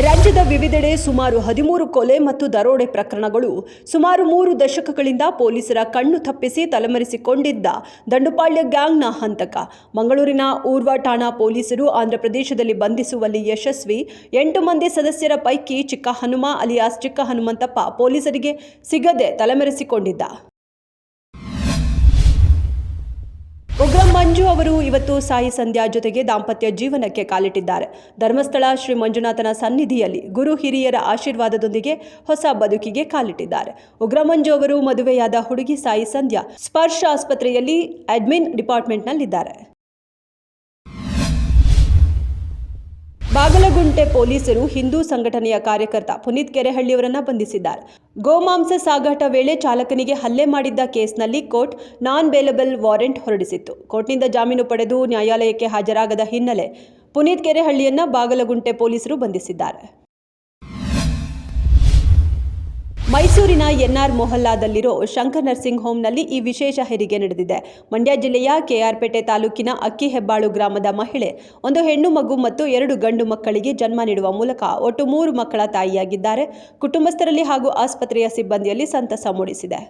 ರಾಜ್ಯದ ವಿವಿಧೆಡೆ ಸುಮಾರು 13 ಕೊಲೆ ಮತ್ತು ದರೋಡೆ ಪ್ರಕರಣಗಳು ಸುಮಾರು 3 ದಶಕಗಳಿಂದ ಪೊಲೀಸರ ಕಣ್ಣು ತಪ್ಪಿಸಿ ತಲೆಮರೆಸಿಕೊಂಡಿದ್ದ ದಂಡುಪಾಳ್ಯ ಗ್ಯಾಂಗ್ನ ಹಂತಕ. ಮಂಗಳೂರಿನ ಊರ್ವ ಠಾಣಾ ಪೊಲೀಸರು ಆಂಧ್ರಪ್ರದೇಶದಲ್ಲಿ ಬಂಧಿಸುವಲ್ಲಿ ಯಶಸ್ವಿ. 8 ಮಂದಿ ಸದಸ್ಯರ ಪೈಕಿ ಚಿಕ್ಕ ಹನುಮ ಅಲಿಯಾಸ್ ಚಿಕ್ಕ ಹನುಮಂತಪ್ಪ ಪೊಲೀಸರಿಗೆ ಸಿಗದೆ ತಲೆಮರೆಸಿಕೊಂಡಿದ್ದ. ಉಗ್ರ ಮಂಜು ಅವರು ಇವತ್ತು ಸಾಯಿ ಸಂಧ್ಯಾ ಜೊತೆಗೆ ದಾಂಪತ್ಯ ಜೀವನಕ್ಕೆ ಕಾಲಿಟ್ಟಿದ್ದಾರೆ. ಧರ್ಮಸ್ಥಳ ಶ್ರೀ ಮಂಜುನಾಥನ ಸನ್ನಿಧಿಯಲ್ಲಿ ಗುರು ಹಿರಿಯರ ಆಶೀರ್ವಾದದೊಂದಿಗೆ ಹೊಸ ಬದುಕಿಗೆ ಕಾಲಿಟ್ಟಿದ್ದಾರೆ. ಉಗ್ರ ಮಂಜು ಅವರು ಮದುವೆಯಾದ ಹುಡುಗಿ ಸಾಯಿ ಸಂಧ್ಯಾ ಸ್ಪರ್ಶ ಆಸ್ಪತ್ರೆಯಲ್ಲಿ ಅಡ್ಮಿನ್ ಡಿಪಾರ್ಟ್ಮೆಂಟ್ನಲ್ಲಿದ್ದಾರೆ. ಬಾಗಲಗುಂಟೆ ಪೊಲೀಸರು ಹಿಂದೂ ಸಂಘಟನೆಯ ಕಾರ್ಯಕರ್ತ ಪುನೀತ್ ಕೆರೆಹಳ್ಳಿಯವರನ್ನು ಬಂಧಿಸಿದ್ದಾರೆ. ಗೋಮಾಂಸ ಸಾಗಾಟ ವೇಳೆ ಚಾಲಕನಿಗೆ ಹಲ್ಲೆ ಮಾಡಿದ್ದ ಕೇಸ್ನಲ್ಲಿ ಕೋರ್ಟ್ ನಾನ್ ಬೇಲಬಲ್ ವಾರೆಂಟ್ ಹೊರಡಿಸಿತ್ತು. ಕೋರ್ಟ್ನಿಂದ ಜಾಮೀನು ಪಡೆದು ನ್ಯಾಯಾಲಯಕ್ಕೆ ಹಾಜರಾಗದ ಹಿನ್ನೆಲೆ ಪುನೀತ್ ಕೆರೆಹಳ್ಳಿಯನ್ನ ಬಾಗಲಗುಂಟೆ ಪೊಲೀಸರು ಬಂಧಿಸಿದ್ದಾರೆ. ಮೈಸೂರಿನ ಎನ್ಆರ್ ಮೊಹಲ್ಲಾದಲ್ಲಿರೋ ಶಂಕರ್ ನರ್ಸಿಂಗ್ ಹೋಮ್ನಲ್ಲಿ ಈ ವಿಶೇಷ ಹೆರಿಗೆ ನಡೆದಿದೆ. ಮಂಡ್ಯ ಜಿಲ್ಲೆಯ ಕೆಆರ್ಪೇಟೆ ತಾಲೂಕಿನ ಅಕ್ಕಿಹೆಬ್ಬಾಳು ಗ್ರಾಮದ ಮಹಿಳೆ ಒಂದು ಹೆಣ್ಣು ಮಗು ಮತ್ತು 2 ಗಂಡು ಮಕ್ಕಳಿಗೆ ಜನ್ಮ ನೀಡುವ ಮೂಲಕ ಒಟ್ಟು 3 ಮಕ್ಕಳ ತಾಯಿಯಾಗಿದ್ದಾರೆ. ಕುಟುಂಬಸ್ಥರಲ್ಲಿ ಹಾಗೂ ಆಸ್ಪತ್ರೆಯ ಸಿಬ್ಬಂದಿಯಲ್ಲಿ ಸಂತಸ ಮೂಡಿಸಿದೆ.